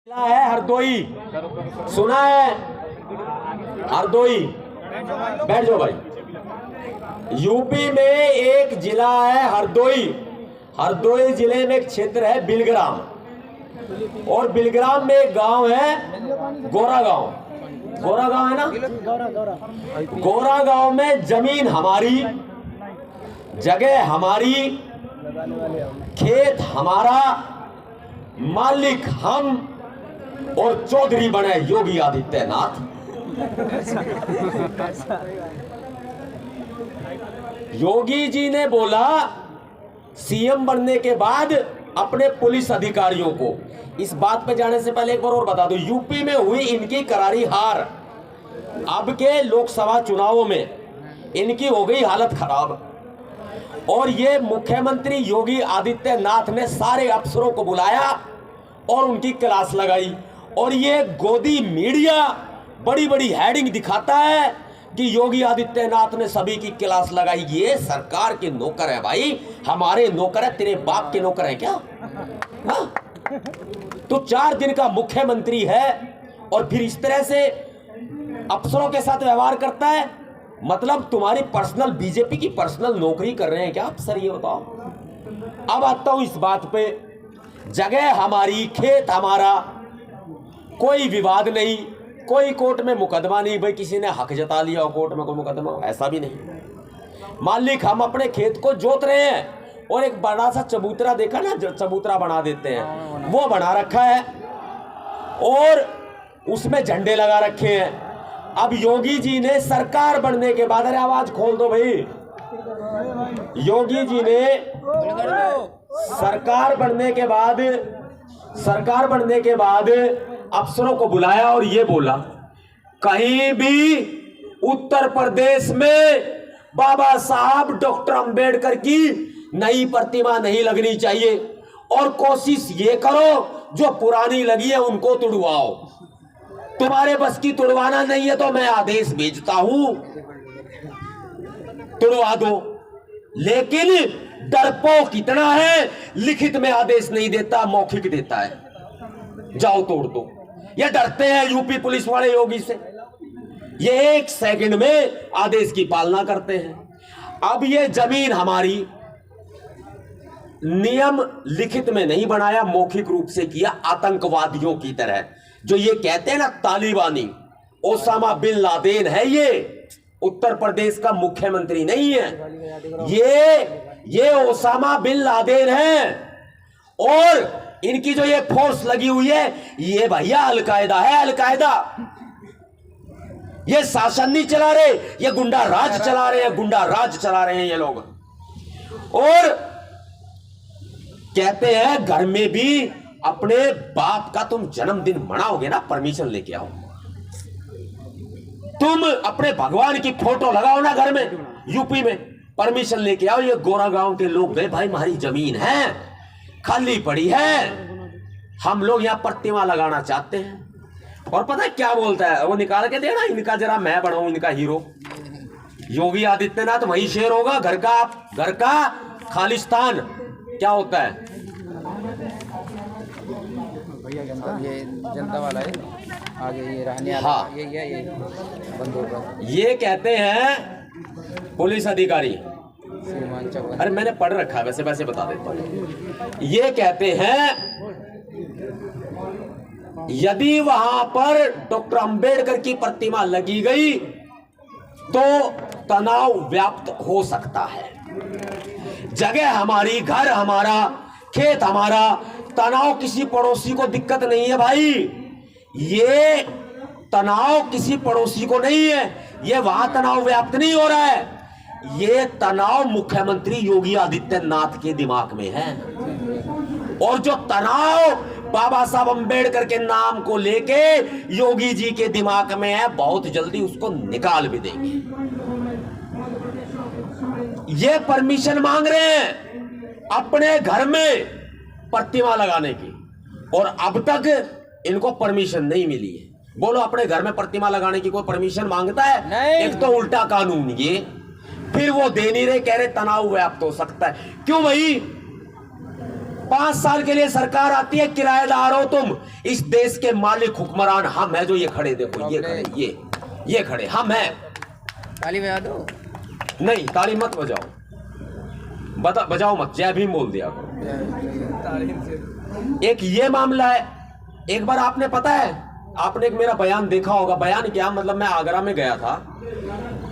है हरदोई, सुना है हरदोई? बैठ जाओ भाई। यूपी में एक जिला है हरदोई। हरदोई जिले में एक क्षेत्र है बिलग्राम, और बिलग्राम में एक गांव है गोरा गांव। गोरा गांव है ना? गोरा गांव में जमीन हमारी, जगह हमारी, खेत हमारा, मालिक हम, और चौधरी बने योगी आदित्यनाथ। योगी जी ने बोला सीएम बनने के बाद अपने पुलिस अधिकारियों को, इस बात पे जाने से पहले एक बार और बता दो, यूपी में हुई इनकी करारी हार, अब के लोकसभा चुनावों में इनकी हो गई हालत खराब, और ये मुख्यमंत्री योगी आदित्यनाथ ने सारे अफसरों को बुलाया और उनकी क्लास लगाई, और ये गोदी मीडिया बड़ी बड़ी हेडिंग दिखाता है कि योगी आदित्यनाथ ने सभी की क्लास लगाई। ये सरकार के नौकर है भाई, हमारे नौकर है, तेरे बाप के नौकर है क्या? हाँ? तो 4 दिन का मुख्यमंत्री है और फिर इस तरह से अफसरों के साथ व्यवहार करता है। मतलब तुम्हारी पर्सनल, बीजेपी की पर्सनल नौकरी कर रहे हैं क्या अफसर, ये बताओ। अब आता हूं इस बात पे, जगह हमारी, खेत हमारा, कोई विवाद नहीं, कोई कोर्ट में मुकदमा नहीं, भाई किसी ने हक जता लिया हो कोर्ट में कोई मुकदमा, ऐसा भी नहीं। मालिक हम अपने खेत को जोत रहे हैं, और एक बड़ा सा चबूतरा देखा ना, चबूतरा बना देते हैं, वो बना रखा है और उसमें झंडे लगा रखे हैं। अब योगी जी ने सरकार बनने के बाद, अरे आवाज खोल दो भाई, योगी जी ने सरकार बनने के बाद अफसरों को बुलाया और ये बोला, कहीं भी उत्तर प्रदेश में बाबा साहब डॉक्टर अंबेडकर की नई प्रतिमा नहीं लगनी चाहिए, और कोशिश ये करो जो पुरानी लगी है उनको तुड़वाओ। तुम्हारे बस की तुड़वाना नहीं है तो मैं आदेश भेजता हूं, तुड़वा दो। लेकिन डरपोक कितना है, लिखित में आदेश नहीं देता, मौखिक देता है, जाओ तोड़ दो। ये डरते हैं यूपी पुलिस वाले योगी से, ये 1 सेकंड में आदेश की पालना करते हैं। अब ये जमीन हमारी, नियम लिखित में नहीं बनाया, मौखिक रूप से किया, आतंकवादियों की तरह। जो ये कहते हैं ना तालिबानी, ओसामा बिन लादेन है ये, उत्तर प्रदेश का मुख्यमंत्री नहीं है ये ओसामा बिन लादेन है। और इनकी जो ये फोर्स लगी हुई है, ये भैया अलकायदा है, अलकायदा। ये शासन नहीं चला रहे, ये गुंडा राज चला रहे हैं, गुंडा राज चला रहे हैं ये लोग। और कहते हैं घर में भी अपने बाप का तुम जन्मदिन मनाओगे ना, परमिशन लेके आओ। तुम अपने भगवान की फोटो लगाओ ना घर में, यूपी में परमिशन लेके आओ। ये गोरा गांव के लोग गए, भाई हमारी जमीन है, खाली पड़ी है, हम लोग यहां प्रतिमा लगाना चाहते हैं। और पता है क्या बोलता है, वो निकाल के देना, इनका जरा मैं बनाऊं इनका हीरो। योगी आदित्यनाथ वही शेर होगा, घर का खालिस्तान क्या होता है। ये जनता वाला है, आगे ये रहने वाला। हाँ, ये बंदूक, ये कहते हैं पुलिस अधिकारी। अरे मैंने पढ़ रखा है, वैसे बता देता हूं। ये कहते हैं यदि वहां पर डॉक्टर अंबेडकर की प्रतिमा लगी गई तो तनाव व्याप्त हो सकता है। जगह हमारी, घर हमारा, खेत हमारा, तनाव किसी पड़ोसी को दिक्कत नहीं है भाई। ये तनाव किसी पड़ोसी को नहीं है, ये वहां तनाव व्याप्त नहीं हो रहा है, ये तनाव मुख्यमंत्री योगी आदित्यनाथ के दिमाग में है। और जो तनाव बाबा साहब अंबेडकर के नाम को लेके योगी जी के दिमाग में है, बहुत जल्दी उसको निकाल भी देंगे। ये परमिशन मांग रहे हैं अपने घर में प्रतिमा लगाने की, और अब तक इनको परमिशन नहीं मिली है। बोलो अपने घर में प्रतिमा लगाने की कोई परमिशन मांगता है? नहीं। एक तो उल्टा कानून ये, फिर वो दे नहीं रहे, कह रहे तनाव व्याप्त हो सकता है। क्यों भाई? 5 साल के लिए सरकार आती है, किराएदार हो तुम, इस देश के मालिक हुक्मरान हम है। जो ये खड़े देखो, ये खड़े, ये खड़े हम हैं। ताली बजा दो। नहीं, ताली मत बजाओ, बजाओ मत, जय भीम बोल दिया करो। एक ये मामला है। एक बार आपने, पता है, आपने एक मेरा बयान देखा होगा। बयान क्या मतलब, मैं आगरा में गया था,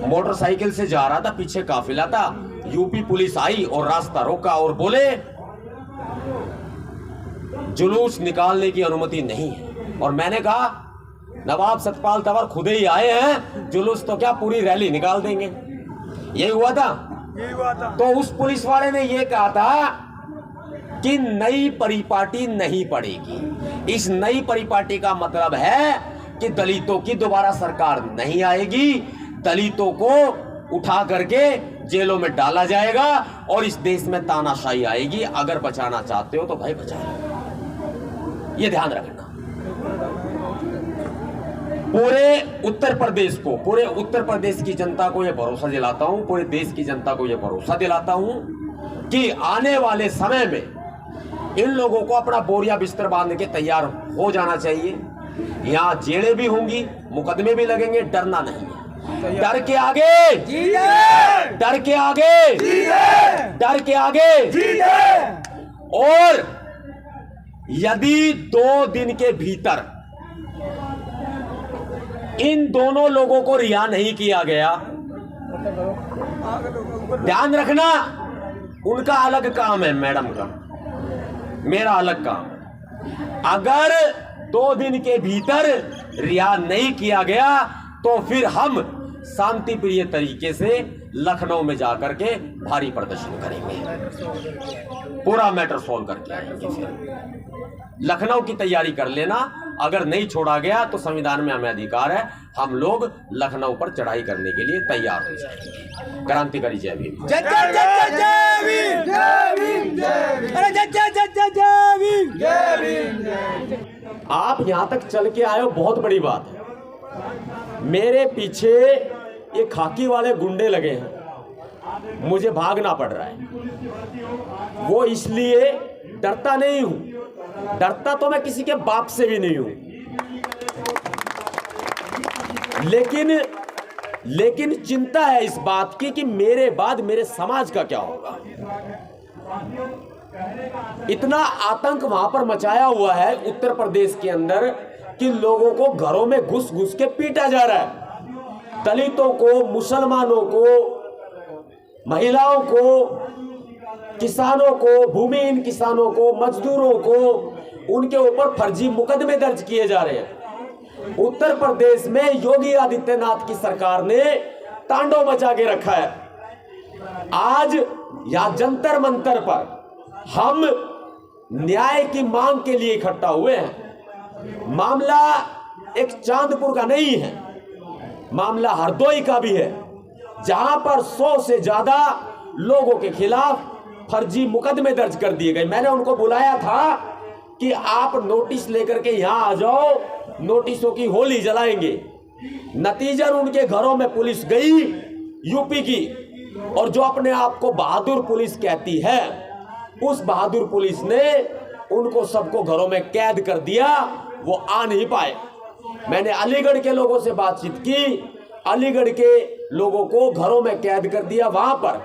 मोटरसाइकिल से जा रहा था, पीछे काफिला था, यूपी पुलिस आई और रास्ता रोका और बोले जुलूस निकालने की अनुमति नहीं है। और मैंने कहा नवाब सतपाल तंवर खुद ही आए हैं, जुलूस तो क्या पूरी रैली निकाल देंगे। यही हुआ था। तो उस पुलिस वाले ने यह कहा था कि नई परिपाटी नहीं पड़ेगी। इस नई परिपाटी का मतलब है कि दलितों की दोबारा सरकार नहीं आएगी, दलितों को उठा करके जेलों में डाला जाएगा और इस देश में तानाशाही आएगी। अगर बचाना चाहते हो तो भाई बचा लो, ये ध्यान रखना। पूरे उत्तर प्रदेश को, पूरे उत्तर प्रदेश की जनता को यह भरोसा दिलाता हूं, पूरे देश की जनता को यह भरोसा दिलाता हूं कि आने वाले समय में इन लोगों को अपना बोरिया बिस्तर बांध के तैयार हो जाना चाहिए। यहां जेलें भी होंगी, मुकदमे भी लगेंगे, डरना नहीं है। डर के आगे, डर के आगे, डर के आगे। और यदि 2 दिन के भीतर इन दोनों लोगों को रिहा नहीं किया गया, ध्यान रखना, उनका अलग काम है, मैडम का, मेरा अलग काम। अगर 2 दिन के भीतर रिहा नहीं किया गया तो फिर हम शांति प्रिय तरीके से लखनऊ में जाकर के भारी प्रदर्शन करेंगे, पूरा मैटर सॉल्व करके आएंगे। फिर लखनऊ की तैयारी कर लेना। अगर नहीं छोड़ा गया तो संविधान में हमें अधिकार है, हम लोग लखनऊ पर चढ़ाई करने के लिए तैयार हो जाएंगे। क्रांतिकारी जय भीम। जय जय जय जय भीम, जय भीम, अरे जय जय जय जय जय भीम, जय भीम। आप यहां तक चल के आए हो, बहुत बड़ी बात है। मेरे पीछे ये खाकी वाले गुंडे लगे हैं, मुझे भागना पड़ रहा है। वो इसलिए डरता नहीं हूं, डरता तो मैं किसी के बाप से भी नहीं हूं, लेकिन चिंता है इस बात की कि मेरे बाद मेरे समाज का क्या होगा। इतना आतंक वहां पर मचाया हुआ है उत्तर प्रदेश के अंदर कि लोगों को घरों में घुस घुस के पीटा जा रहा है। दलितों को, मुसलमानों को, महिलाओं को, किसानों को, भूमिहीन किसानों को, मजदूरों को, उनके ऊपर फर्जी मुकदमे दर्ज किए जा रहे हैं। उत्तर प्रदेश में योगी आदित्यनाथ की सरकार ने तांडव मचा के रखा है। आज यहां जंतर मंतर पर हम न्याय की मांग के लिए इकट्ठा हुए हैं। मामला एक चांदपुर का नहीं है, मामला हरदोई का भी है, जहां पर 100 से ज्यादा लोगों के खिलाफ फर्जी मुकदमे दर्ज कर दिए गए। मैंने उनको बुलाया था कि आप नोटिस लेकर के यहां आ जाओ, नोटिसों की होली जलाएंगे। नतीजन उनके घरों में पुलिस गई यूपी की, और जो अपने आप को बहादुर पुलिस कहती है, उस बहादुर पुलिस ने उनको सबको घरों में कैद कर दिया, वो आ नहीं पाए। मैंने अलीगढ़ के लोगों से बातचीत की, अलीगढ़ के लोगों को घरों में कैद कर दिया। वहां पर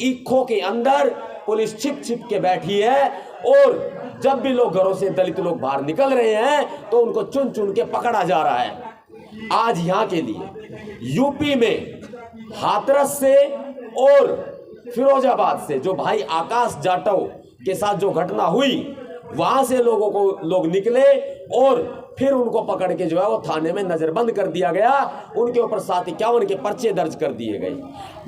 ईखों के अंदर पुलिस छिप छिप के बैठी है, और जब भी लोग घरों से, दलित लोग बाहर निकल रहे हैं तो उनको चुन चुन के पकड़ा जा रहा है। आज यहां के लिए यूपी में हाथरस से और फिरोजाबाद से जो भाई आकाश जाटव के साथ जो घटना हुई, वहां से लोग निकले और फिर उनको पकड़ के जो है वो थाने में नजरबंद कर दिया गया। उनके ऊपर 751 के पर्चे दर्ज कर दिए गए।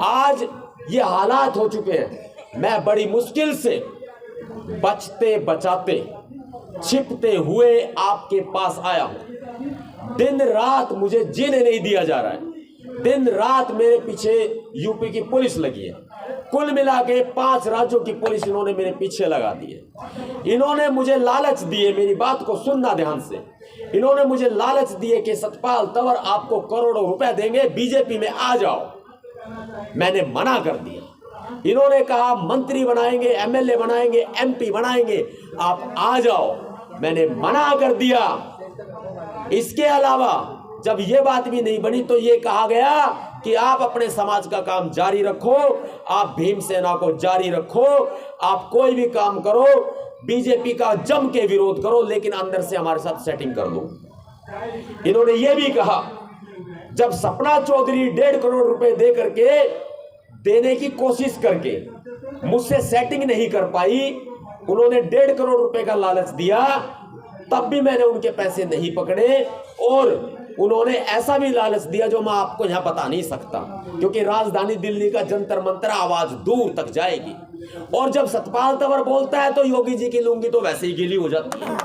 आज ये हालात हो चुके हैं। मैं बड़ी मुश्किल से बचते बचाते, छिपते हुए आपके पास आया हूं। दिन रात मुझे जीने नहीं दिया जा रहा है। दिन रात मेरे पीछे यूपी की पुलिस लगी है। कुल मिला के 5 राज्यों की पुलिस इन्होंने मेरे पीछे लगा दी है। इन्होंने मुझे लालच दिए, मेरी बात को सुनना ध्यान से, इन्होंने मुझे लालच दिए कि सतपाल तंवर आपको करोड़ों रुपए देंगे, बीजेपी में आ जाओ। मैंने मना कर दिया। इन्होंने कहा मंत्री बनाएंगे, एमएलए बनाएंगे, एमपी बनाएंगे, आप आ जाओ। मैंने मना कर दिया। इसके अलावा जब ये बात भी नहीं बनी तो ये कहा गया कि आप अपने समाज का काम जारी रखो, आप भीमसेना को जारी रखो, आप कोई भी काम करो, बीजेपी का जम के विरोध करो, लेकिन अंदर से हमारे साथ सेटिंग कर लो। इन्होंने ये भी कहा, जब सपना चौधरी 1.5 करोड़ रुपए दे करके देने की कोशिश करके मुझसे सेटिंग नहीं कर पाई, उन्होंने 1.5 करोड़ रुपए का लालच दिया, तब भी मैंने उनके पैसे नहीं पकड़े। और उन्होंने ऐसा भी लालच दिया जो मैं आपको यहां बता नहीं सकता, क्योंकि राजधानी दिल्ली का जंतर मंतर आवाज दूर तक जाएगी। और जब सतपाल तंवर बोलता है तो योगी जी की लुंगी तो वैसे ही गीली हो जाती है।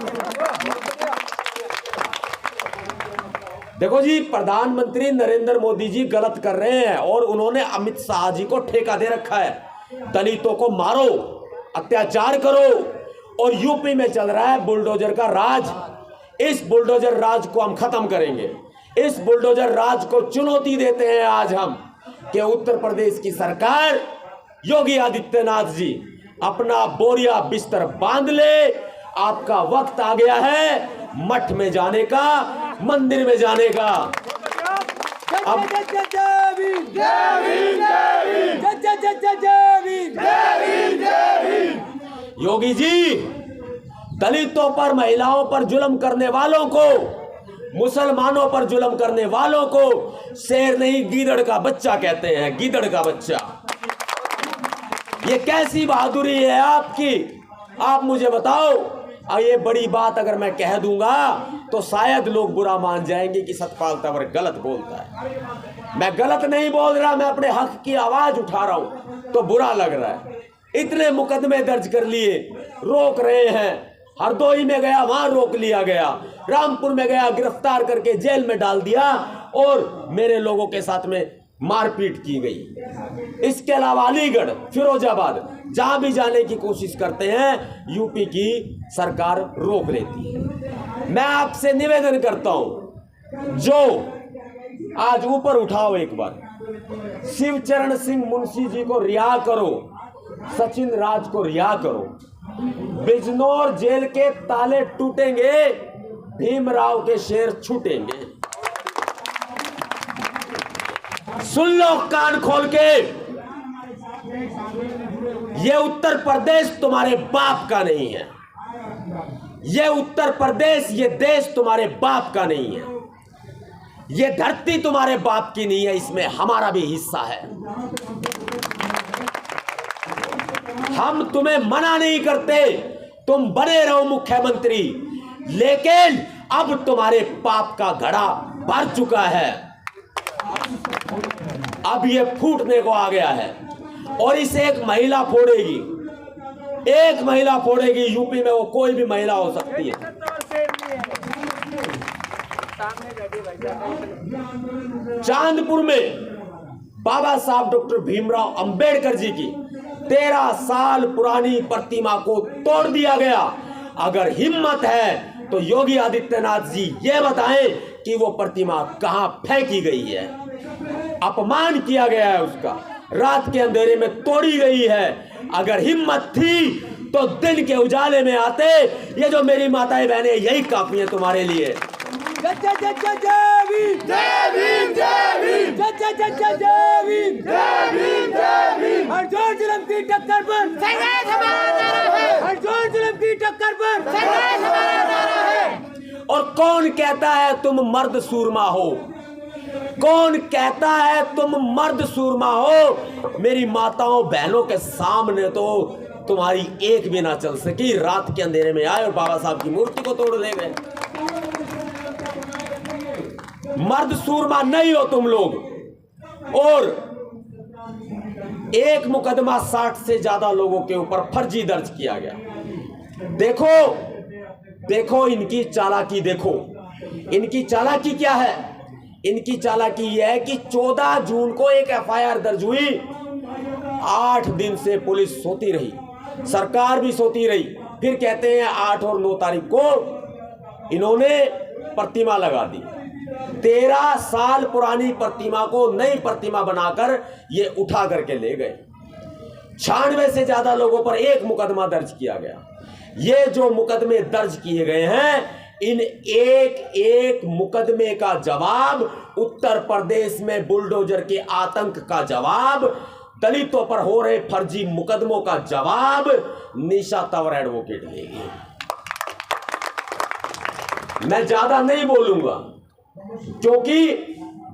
देखो जी, प्रधानमंत्री नरेंद्र मोदी जी गलत कर रहे हैं और उन्होंने अमित शाह जी को ठेका दे रखा है। दलितों को मारो, अत्याचार करो, और यूपी में चल रहा है बुलडोजर का राज। इस बुलडोजर राज को हम खत्म करेंगे। इस बुलडोजर राज को चुनौती देते हैं आज हम कि उत्तर प्रदेश की सरकार, योगी आदित्यनाथ जी, अपना बोरिया बिस्तर बांध ले। आपका वक्त आ गया है मठ में जाने का, मंदिर में जाने का। अब योगी जी, दलितों पर, महिलाओं पर जुल्म करने वालों को, मुसलमानों पर जुल्म करने वालों को शेर नहीं गीदड़ का बच्चा कहते हैं, गीदड़ का बच्चा। ये कैसी बहादुरी है आपकी? आप मुझे बताओ। ये बड़ी बात अगर मैं कह दूंगा तो शायद लोग बुरा मान जाएंगे कि सतपाल तंवर गलत बोलता है। मैं गलत नहीं बोल रहा, मैं अपने हक की आवाज उठा रहा हूं, तो बुरा लग रहा है। इतने मुकदमे दर्ज कर लिए, रोक रहे हैं। हरदोई में गया, वहां रोक लिया गया। रामपुर में गया, गिरफ्तार करके जेल में डाल दिया और मेरे लोगों के साथ में मारपीट की गई। इसके अलावा अलीगढ़, फिरोजाबाद, जहां भी जाने की कोशिश करते हैं यूपी की सरकार रोक लेती है। मैं आपसे निवेदन करता हूं, जो आज ऊपर उठाओ एक बार, शिवचरण सिंह मुंशी जी को रिहा करो, सचिन राज को रिहा करो। बिजनौर जेल के ताले टूटेंगे, भीमराव के शेर छूटेंगे। सुन लो कान खोल के, ये उत्तर प्रदेश तुम्हारे बाप का नहीं है। ये उत्तर प्रदेश, ये देश तुम्हारे बाप का नहीं है। ये धरती तुम्हारे बाप की नहीं है, इसमें हमारा भी हिस्सा है। हम तुम्हें मना नहीं करते, तुम बने रहो मुख्यमंत्री, लेकिन अब तुम्हारे पाप का घड़ा भर चुका है। अब ये फूटने को आ गया है और इसे एक महिला फोड़ेगी। एक महिला फोड़ेगी। यूपी में वो कोई भी महिला हो सकती है। चांदपुर में बाबा साहब डॉक्टर भीमराव अंबेडकर जी की 13 साल पुरानी प्रतिमा को तोड़ दिया गया। अगर हिम्मत है तो योगी आदित्यनाथ जी ये बताएं कि वो प्रतिमा कहां फेंकी गई है। अपमान किया गया है उसका, रात के अंधेरे में तोड़ी गई है। अगर हिम्मत थी तो दिन के उजाले में आते। ये जो मेरी माताएं बहनें, यही काफी है तुम्हारे लिए। की टक्कर पर, की टक्कर पर। और कौन कहता है तुम मर्द सूरमा हो? कौन कहता है तुम मर्द सूरमा हो? मेरी माताओं बहनों के सामने तो तुम्हारी एक भी ना चल सकी। रात के अंधेरे में आए और बाबा साहब की मूर्ति को तोड़ ले गए। मर्द सूरमा नहीं हो तुम लोग। और एक मुकदमा 60 से ज्यादा लोगों के ऊपर फर्जी दर्ज किया गया। देखो देखो इनकी चालाकी, देखो इनकी चालाकी क्या है। इनकी चालाकी यह है कि 14 जून को एक एफआईआर दर्ज हुई। 8 दिन से पुलिस सोती रही, सरकार भी सोती रही। फिर कहते हैं 8 और 9 तारीख को इन्होंने प्रतिमा लगा दी। 13 साल पुरानी प्रतिमा को नई प्रतिमा बनाकर ये उठा करके ले गए। 96 से ज्यादा लोगों पर एक मुकदमा दर्ज किया गया। ये जो मुकदमे दर्ज किए गए हैं, इन एक एक मुकदमे का जवाब उत्तर प्रदेश में बुलडोजर के आतंक का जवाब, दलितों पर हो रहे फर्जी मुकदमों का जवाब निशा तंवर एडवोकेट देगी। मैं ज्यादा नहीं बोलूंगा क्योंकि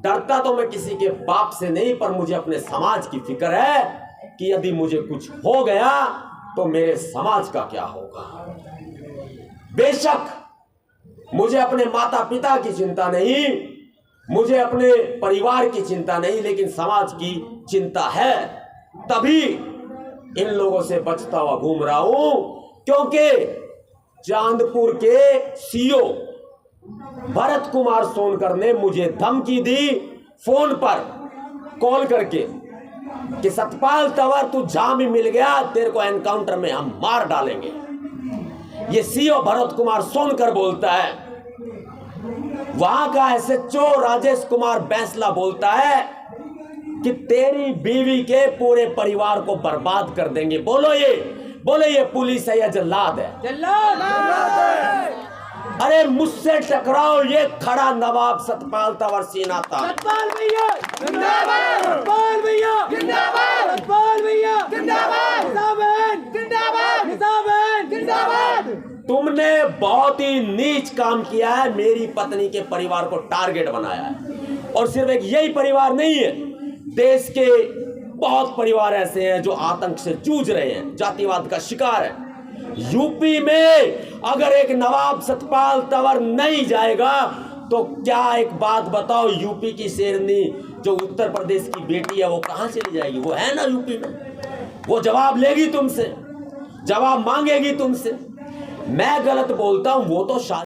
डरता तो मैं किसी के बाप से नहीं, पर मुझे अपने समाज की फिक्र है कि यदि मुझे कुछ हो गया तो मेरे समाज का क्या होगा। बेशक मुझे अपने माता पिता की चिंता नहीं, मुझे अपने परिवार की चिंता नहीं, लेकिन समाज की चिंता है। तभी इन लोगों से बचता हुआ घूम रहा हूं, क्योंकि चांदपुर के सीओ भरत कुमार सोनकर ने मुझे धमकी दी फोन पर कॉल करके कि सतपाल तंवर तू जहां भी मिल गया तेरे को एनकाउंटर में हम मार डालेंगे। ये सीओ भरत कुमार सोनकर बोलता है। वहां का एसएचओ राजेश कुमार बैंसला बोलता है कि तेरी बीवी के पूरे परिवार को बर्बाद कर देंगे। बोलो ये पुलिस है या जल्लाद है? अरे मुझसे टकराओ, ये खड़ा नवाब सतपाल तंवर सीना था। सतपाल भैया जिंदाबाद, सतपाल भैया जिंदाबाद, सतपाल भैया जिंदाबाद, जिंदाबाद, जिंदाबाद, जिंदाबाद। तुमने बहुत ही नीच काम किया है, मेरी पत्नी के परिवार को टारगेट बनाया है। और सिर्फ एक यही परिवार नहीं है, देश के बहुत परिवार ऐसे हैं जो आतंक से जूझ रहे हैं, जातिवाद का शिकार है। यूपी में अगर एक नवाब सतपाल तंवर नहीं जाएगा तो क्या, एक बात बताओ, यूपी की शेरनी जो उत्तर प्रदेश की बेटी है वो कहां चली जाएगी? वो है ना यूपी में, वो जवाब लेगी तुमसे, जवाब मांगेगी तुमसे। मैं गलत बोलता हूं वो तो